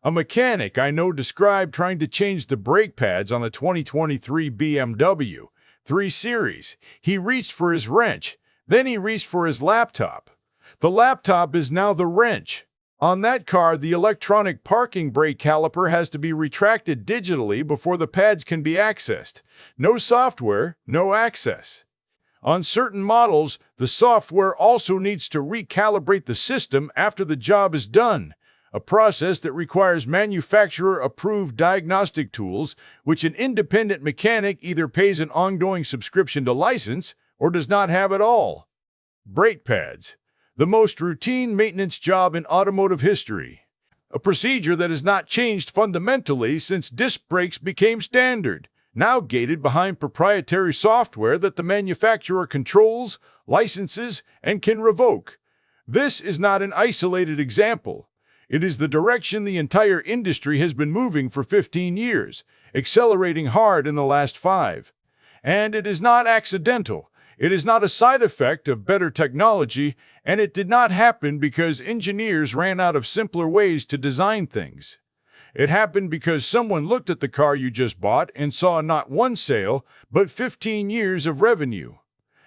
A mechanic I know described trying to change the brake pads on the 2023 BMW 3 Series. He reached for his wrench, then he reached for his laptop. The laptop is now the wrench. On that car, the electronic parking brake caliper has to be retracted digitally before the pads can be accessed. No software, no access. On certain models, the software also needs to recalibrate the system after the job is done, a process that requires manufacturer-approved diagnostic tools, which an independent mechanic either pays an ongoing subscription to license or does not have at all. Brake pads, the most routine maintenance job in automotive history. A procedure that has not changed fundamentally since disc brakes became standard, now gated behind proprietary software that the manufacturer controls, licenses, and can revoke. This is not an isolated example. It is the direction the entire industry has been moving for 15 years, accelerating hard in the last 5. And it is not accidental. It is not a side effect of better technology, and it did not happen because engineers ran out of simpler ways to design things. It happened because someone looked at the car you just bought and saw not one sale, but 15 years of revenue.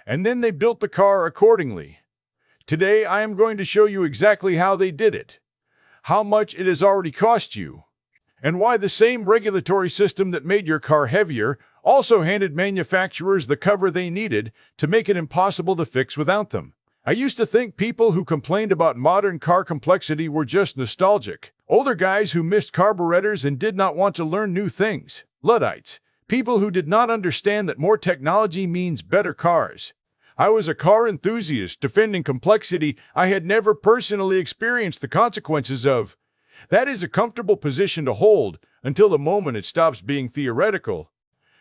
And then they built the car accordingly. Today, I am going to show you exactly how they did it, how much it has already cost you, and why the same regulatory system that made your car heavier also handed manufacturers the cover they needed to make it impossible to fix without them. I used to think people who complained about modern car complexity were just nostalgic, older guys who missed carburetors and did not want to learn new things, Luddites, people who did not understand that more technology means better cars. I was a car enthusiast defending complexity I had never personally experienced the consequences of. That is a comfortable position to hold until the moment it stops being theoretical.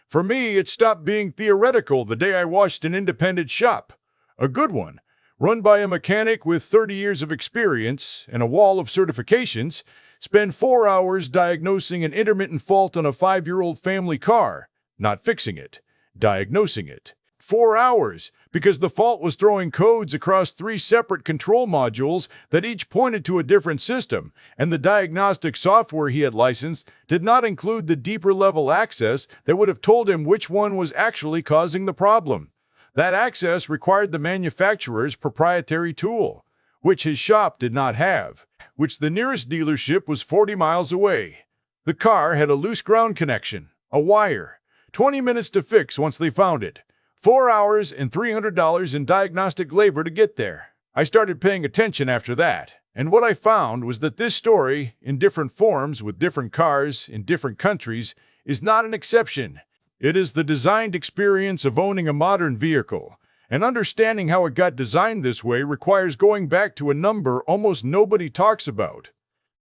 For me, it stopped being theoretical the day I watched an independent shop, a good one, run by a mechanic with 30 years of experience and a wall of certifications, spend 4 hours diagnosing an intermittent fault on a 5-year-old family car, not fixing it, diagnosing it. 4 hours, because the fault was throwing codes across 3 separate control modules that each pointed to a different system, and the diagnostic software he had licensed did not include the deeper level access that would have told him which one was actually causing the problem. That access required the manufacturer's proprietary tool, which his shop did not have, which the nearest dealership was 40 miles away. The car had a loose ground connection, a wire, 20 minutes to fix once they found it. 4 hours and $300 in diagnostic labor to get there. I started paying attention after that, and what I found was that this story, in different forms with different cars in different countries, is not an exception. It is the designed experience of owning a modern vehicle, and understanding how it got designed this way requires going back to a number almost nobody talks about.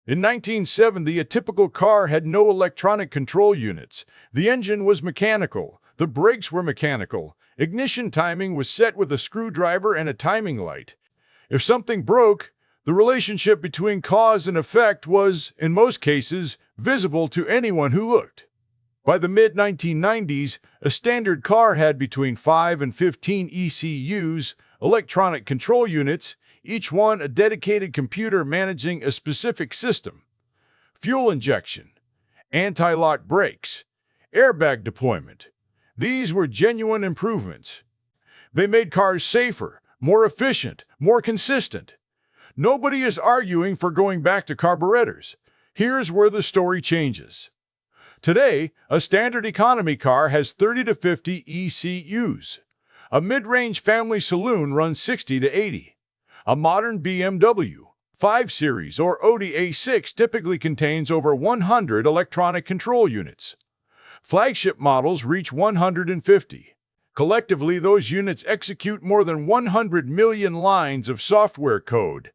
In 1970, a typical car had no electronic control units. The engine was mechanical, the brakes were mechanical, ignition timing was set with a screwdriver and a timing light. If something broke, the relationship between cause and effect was, in most cases, visible to anyone who looked. By the mid-1990s, a standard car had between 5 and 15 ECUs, electronic control units, each one a dedicated computer managing a specific system. Fuel injection, anti-lock brakes, airbag deployment. These were genuine improvements. They made cars safer, more efficient, more consistent. Nobody is arguing for going back to carburetors. Here's where the story changes. Today, a standard economy car has 30 to 50 ECUs. A mid-range family saloon runs 60 to 80. A modern BMW 5 Series or Audi A6 typically contains over 100 electronic control units. Flagship models reach 150. Collectively, those units execute more than 100 million lines of software code.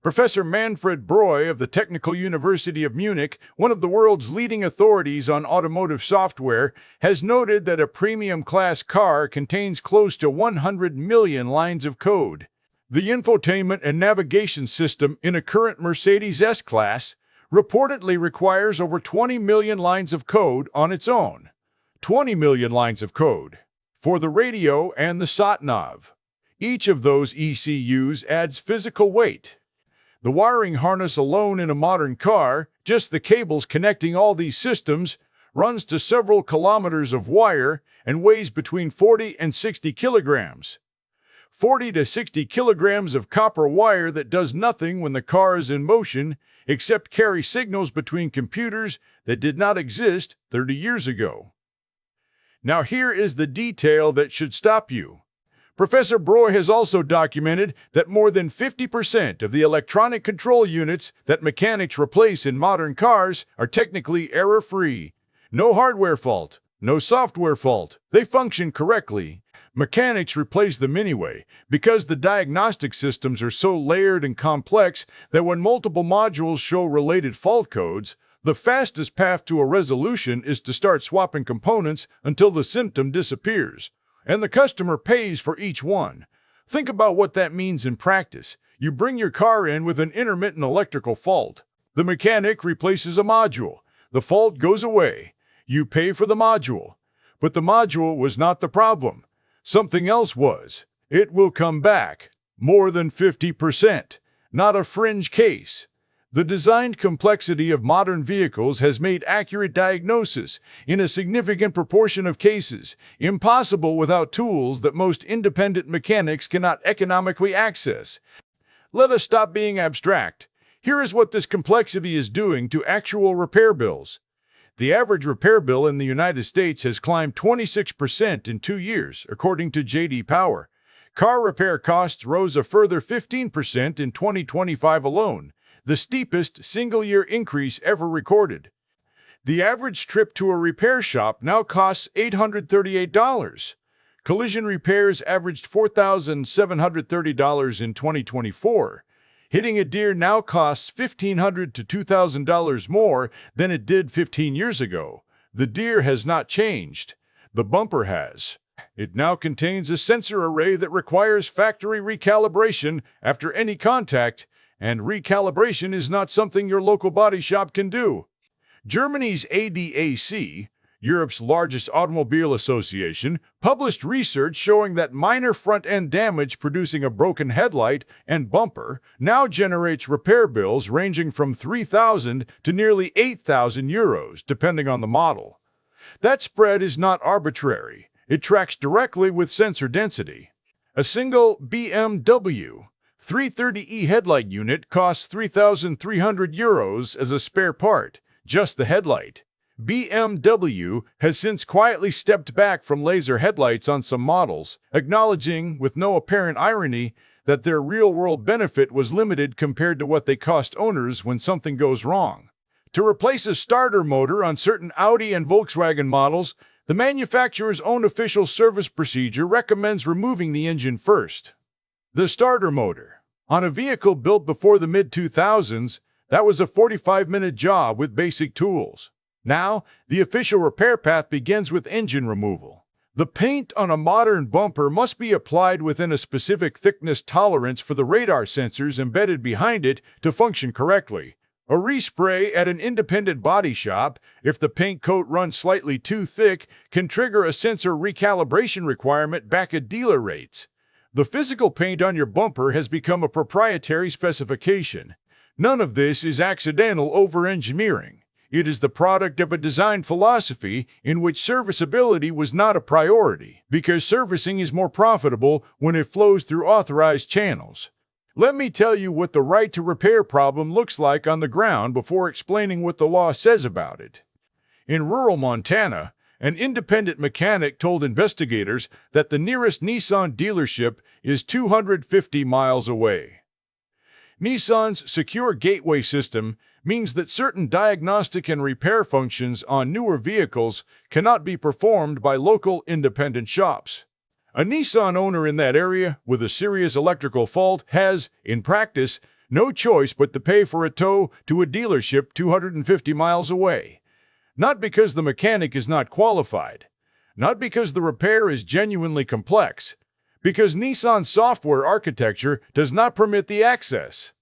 Professor Manfred Broy of the Technical University of Munich, one of the world's leading authorities on automotive software, has noted that a premium-class car contains close to 100 million lines of code. The infotainment and navigation system in a current Mercedes S-Class reportedly requires over 20 million lines of code on its own. 20 million lines of code for the radio and the sat-nav. Each of those ECUs adds physical weight. The wiring harness alone in a modern car, just the cables connecting all these systems, runs to several kilometers of wire and weighs between 40 and 60 kilograms. 40 to 60 kilograms of copper wire that does nothing when the car is in motion except carry signals between computers that did not exist 30 years ago. Now here is the detail that should stop you. Professor Broy has also documented that more than 50% of the electronic control units that mechanics replace in modern cars are technically error-free. No hardware fault, no software fault. They function correctly. Mechanics replace them anyway, because the diagnostic systems are so layered and complex that when multiple modules show related fault codes, the fastest path to a resolution is to start swapping components until the symptom disappears, and the customer pays for each one. Think about what that means in practice. You bring your car in with an intermittent electrical fault. The mechanic replaces a module. The fault goes away. You pay for the module. But the module was not the problem. Something else was. It will come back. More than 50%. Not a fringe case. The designed complexity of modern vehicles has made accurate diagnosis, in a significant proportion of cases, impossible without tools that most independent mechanics cannot economically access. Let us stop being abstract. Here is what this complexity is doing to actual repair bills. The average repair bill in the United States has climbed 26% in 2 years, according to J.D. Power. Car repair costs rose a further 15% in 2025 alone, the steepest single-year increase ever recorded. The average trip to a repair shop now costs $838. Collision repairs averaged $4,730 in 2024. Hitting a deer now costs $1,500 to $2,000 more than it did 15 years ago. The deer has not changed. The bumper has. It now contains a sensor array that requires factory recalibration after any contact, and recalibration is not something your local body shop can do. Germany's ADAC, Europe's largest automobile association, published research showing that minor front-end damage producing a broken headlight and bumper now generates repair bills ranging from 3,000 to nearly 8,000 euros, depending on the model. That spread is not arbitrary. It tracks directly with sensor density. A single BMW 330e headlight unit costs 3,300 euros as a spare part, just the headlight. BMW has since quietly stepped back from laser headlights on some models, acknowledging, with no apparent irony, that their real-world benefit was limited compared to what they cost owners when something goes wrong. To replace a starter motor on certain Audi and Volkswagen models, the manufacturer's own official service procedure recommends removing the engine first. The starter motor. On a vehicle built before the mid-2000s, that was a 45-minute job with basic tools. Now, the official repair path begins with engine removal. The paint on a modern bumper must be applied within a specific thickness tolerance for the radar sensors embedded behind it to function correctly. A respray at an independent body shop, if the paint coat runs slightly too thick, can trigger a sensor recalibration requirement back at dealer rates. The physical paint on your bumper has become a proprietary specification. None of this is accidental over-engineering. It is the product of a design philosophy in which serviceability was not a priority, because servicing is more profitable when it flows through authorized channels. Let me tell you what the right to repair problem looks like on the ground before explaining what the law says about it. In rural Montana, an independent mechanic told investigators that the nearest Nissan dealership is 250 miles away. Nissan's secure gateway system means that certain diagnostic and repair functions on newer vehicles cannot be performed by local independent shops. A Nissan owner in that area with a serious electrical fault has, in practice, no choice but to pay for a tow to a dealership 250 miles away. Not because the mechanic is not qualified, not because the repair is genuinely complex, because Nissan's software architecture does not permit the access.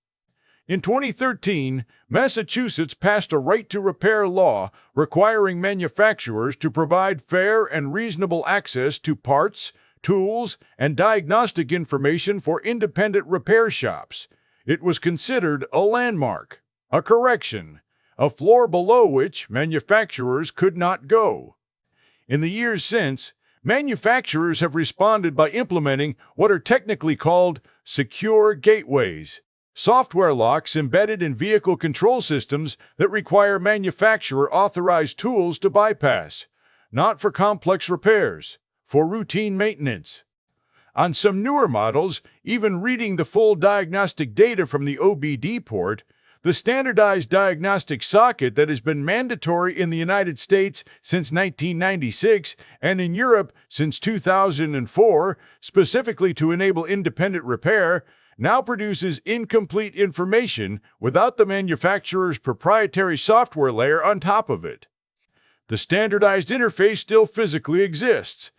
In 2013, Massachusetts passed a right-to-repair law requiring manufacturers to provide fair and reasonable access to parts, tools, and diagnostic information for independent repair shops. It was considered a landmark, a correction, a floor below which manufacturers could not go. In the years since, manufacturers have responded by implementing what are technically called secure gateways, software locks embedded in vehicle control systems that require manufacturer-authorized tools to bypass, not for complex repairs, for routine maintenance. On some newer models, even reading the full diagnostic data from the OBD port, the standardized diagnostic socket that has been mandatory in the United States since 1996 and in Europe since 2004, specifically to enable independent repair, now produces incomplete information without the manufacturer's proprietary software layer on top of it. The standardized interface still physically exists.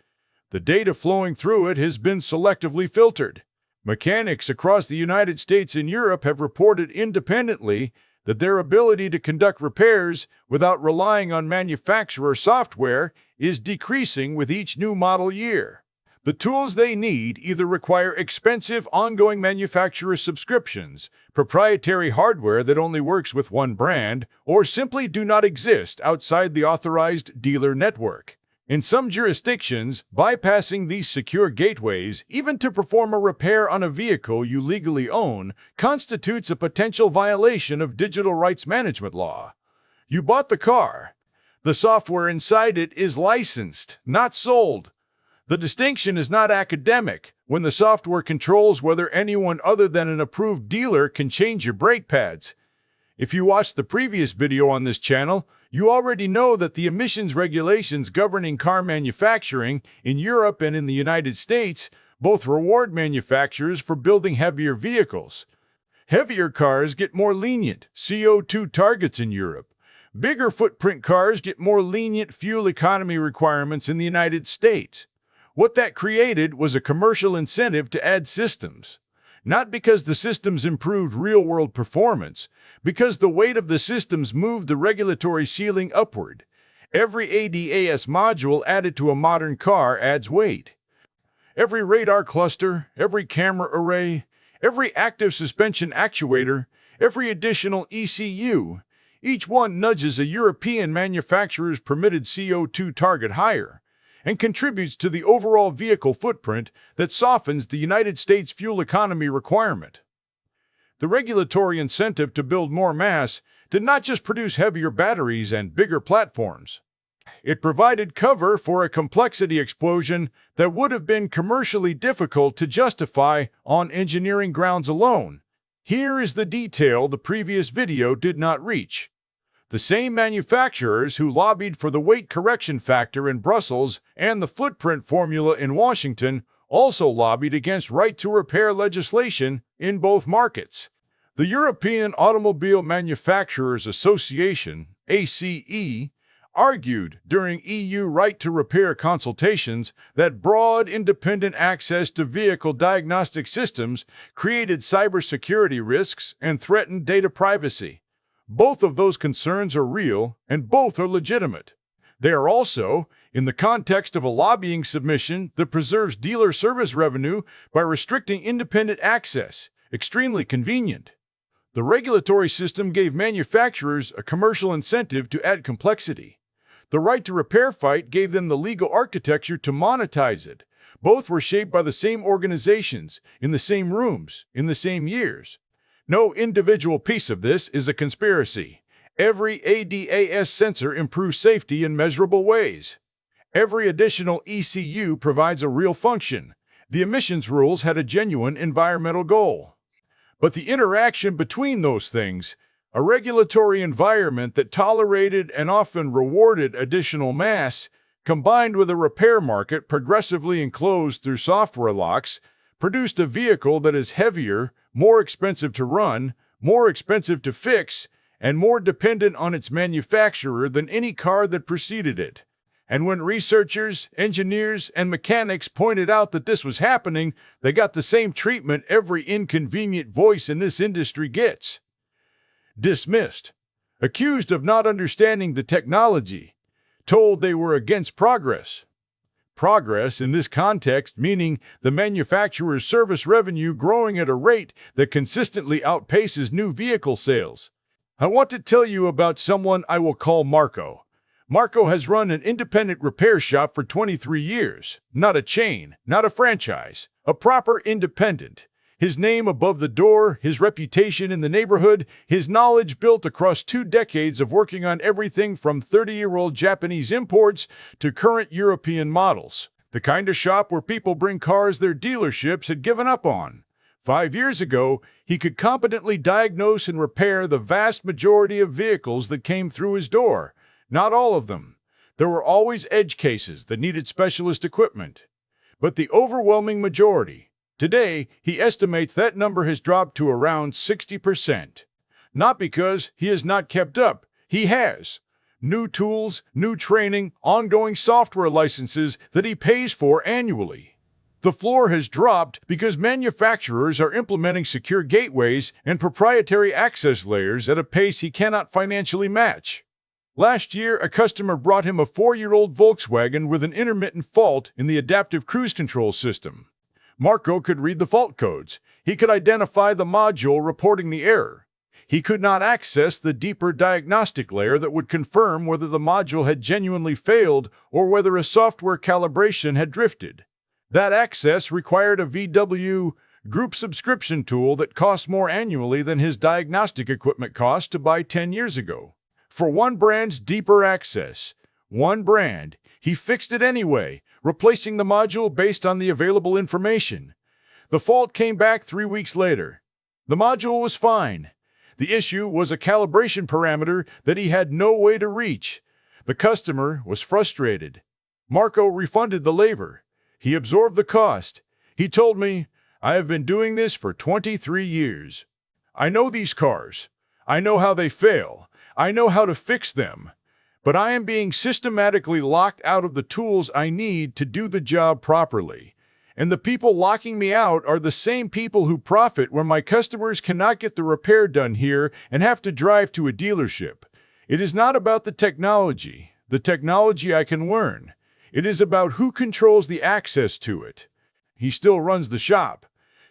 The data flowing through it has been selectively filtered. Mechanics across the United States and Europe have reported independently that their ability to conduct repairs without relying on manufacturer software is decreasing with each new model year. The tools they need either require expensive ongoing manufacturer subscriptions, proprietary hardware that only works with one brand, or simply do not exist outside the authorized dealer network. In some jurisdictions, bypassing these secure gateways, even to perform a repair on a vehicle you legally own, constitutes a potential violation of digital rights management law. You bought the car. The software inside it is licensed, not sold. The distinction is not academic when the software controls whether anyone other than an approved dealer can change your brake pads. If you watched the previous video on this channel, you already know that the emissions regulations governing car manufacturing in Europe and in the United States both reward manufacturers for building heavier vehicles. Heavier cars get more lenient CO2 targets in Europe. Bigger footprint cars get more lenient fuel economy requirements in the United States. What that created was a commercial incentive to add systems. Not because the systems improved real-world performance, because the weight of the systems moved the regulatory ceiling upward. Every ADAS module added to a modern car adds weight. Every radar cluster, every camera array, every active suspension actuator, every additional ECU, each one nudges a European manufacturer's permitted CO2 target higher, and contributes to the overall vehicle footprint that softens the United States fuel economy requirement. The regulatory incentive to build more mass did not just produce heavier batteries and bigger platforms. It provided cover for a complexity explosion that would have been commercially difficult to justify on engineering grounds alone. Here is the detail the previous video did not reach. The same manufacturers who lobbied for the weight correction factor in Brussels and the footprint formula in Washington also lobbied against right-to-repair legislation in both markets. The European Automobile Manufacturers Association, ACE, argued during EU right-to-repair consultations that broad independent access to vehicle diagnostic systems created cybersecurity risks and threatened data privacy. Both of those concerns are real, and both are legitimate. They are also, in the context of a lobbying submission that preserves dealer service revenue by restricting independent access, extremely convenient. The regulatory system gave manufacturers a commercial incentive to add complexity. The right-to-repair fight gave them the legal architecture to monetize it. Both were shaped by the same organizations, in the same rooms, in the same years. No individual piece of this is a conspiracy. Every ADAS sensor improves safety in measurable ways. Every additional ECU provides a real function. The emissions rules had a genuine environmental goal. But the interaction between those things, a regulatory environment that tolerated and often rewarded additional mass, combined with a repair market progressively enclosed through software locks, produced a vehicle that is heavier, more expensive to run, more expensive to fix, and more dependent on its manufacturer than any car that preceded it. And when researchers, engineers, and mechanics pointed out that this was happening, they got the same treatment every inconvenient voice in this industry gets. Dismissed, accused of not understanding the technology, told they were against progress. Progress in this context meaning the manufacturer's service revenue growing at a rate that consistently outpaces new vehicle sales. I want to tell you about someone I will call Marco. Marco has run an independent repair shop for 23 years. Not a chain, not a franchise, a proper independent. His name above the door, his reputation in the neighborhood, his knowledge built across 2 decades of working on everything from 30-year-old Japanese imports to current European models. The kind of shop where people bring cars their dealerships had given up on. 5 years ago, he could competently diagnose and repair the vast majority of vehicles that came through his door. Not all of them. There were always edge cases that needed specialist equipment. But the overwhelming majority. Today, he estimates that number has dropped to around 60%. Not because he has not kept up. He has. New tools, new training, ongoing software licenses that he pays for annually. The floor has dropped because manufacturers are implementing secure gateways and proprietary access layers at a pace he cannot financially match. Last year, a customer brought him a 4-year-old Volkswagen with an intermittent fault in the adaptive cruise control system. Marco could read the fault codes. He could identify the module reporting the error. He could not access the deeper diagnostic layer that would confirm whether the module had genuinely failed or whether a software calibration had drifted. That access required a VW group subscription tool that cost more annually than his diagnostic equipment cost to buy 10 years ago. For one brand's deeper access, one brand, he fixed it anyway, replacing the module based on the available information. The fault came back 3 weeks later. The module was fine. The issue was a calibration parameter that he had no way to reach. The customer was frustrated. Marco refunded the labor. He absorbed the cost. He told me, "I have been doing this for 23 years. I know these cars. I know how they fail. I know how to fix them. But I am being systematically locked out of the tools I need to do the job properly. And the people locking me out are the same people who profit when my customers cannot get the repair done here and have to drive to a dealership. It is not about the technology I can learn. It is about who controls the access to it." He still runs the shop.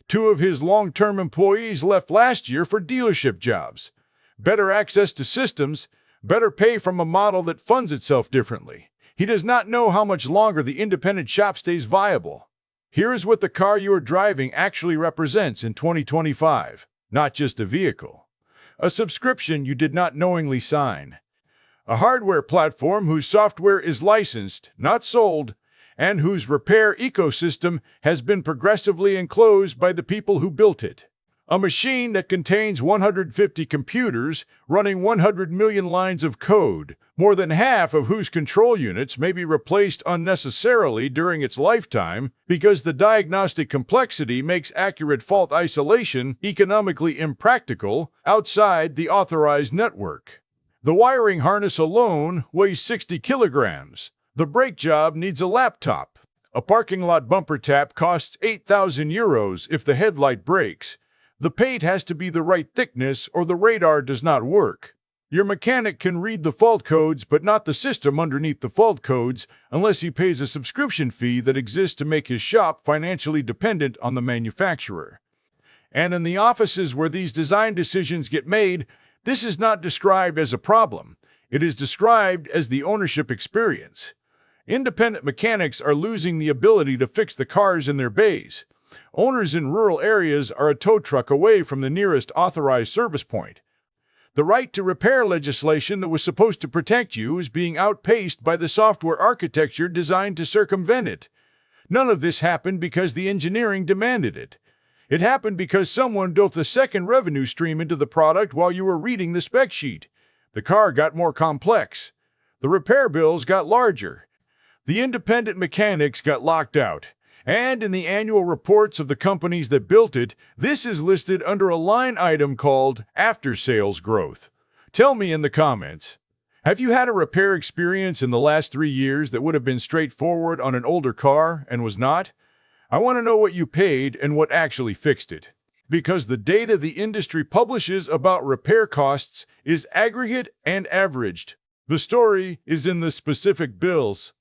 2 of his long-term employees left last year for dealership jobs. Better access to systems, better pay from a model that funds itself differently. He does not know how much longer the independent shop stays viable. Here is what the car you are driving actually represents in 2025. Not just a vehicle. A subscription you did not knowingly sign. A hardware platform whose software is licensed, not sold, and whose repair ecosystem has been progressively enclosed by the people who built it. A machine that contains 150 computers running 100 million lines of code, more than half of whose control units may be replaced unnecessarily during its lifetime because the diagnostic complexity makes accurate fault isolation economically impractical outside the authorized network. The wiring harness alone weighs 60 kilograms. The brake job needs a laptop. A parking lot bumper tap costs €8,000 if the headlight breaks. The paint has to be the right thickness or the radar does not work. Your mechanic can read the fault codes but not the system underneath the fault codes unless he pays a subscription fee that exists to make his shop financially dependent on the manufacturer. And in the offices where these design decisions get made, this is not described as a problem. It is described as the ownership experience. Independent mechanics are losing the ability to fix the cars in their bays. Owners in rural areas are a tow truck away from the nearest authorized service point. The right to repair legislation that was supposed to protect you is being outpaced by the software architecture designed to circumvent it. None of this happened because the engineering demanded it. It happened because someone built a second revenue stream into the product while you were reading the spec sheet. The car got more complex. The repair bills got larger. The independent mechanics got locked out. And in the annual reports of the companies that built it, this is listed under a line item called after-sales growth. Tell me in the comments, have you had a repair experience in the last 3 years that would have been straightforward on an older car and was not? I want to know what you paid and what actually fixed it. Because the data the industry publishes about repair costs is aggregate and averaged. The story is in the specific bills.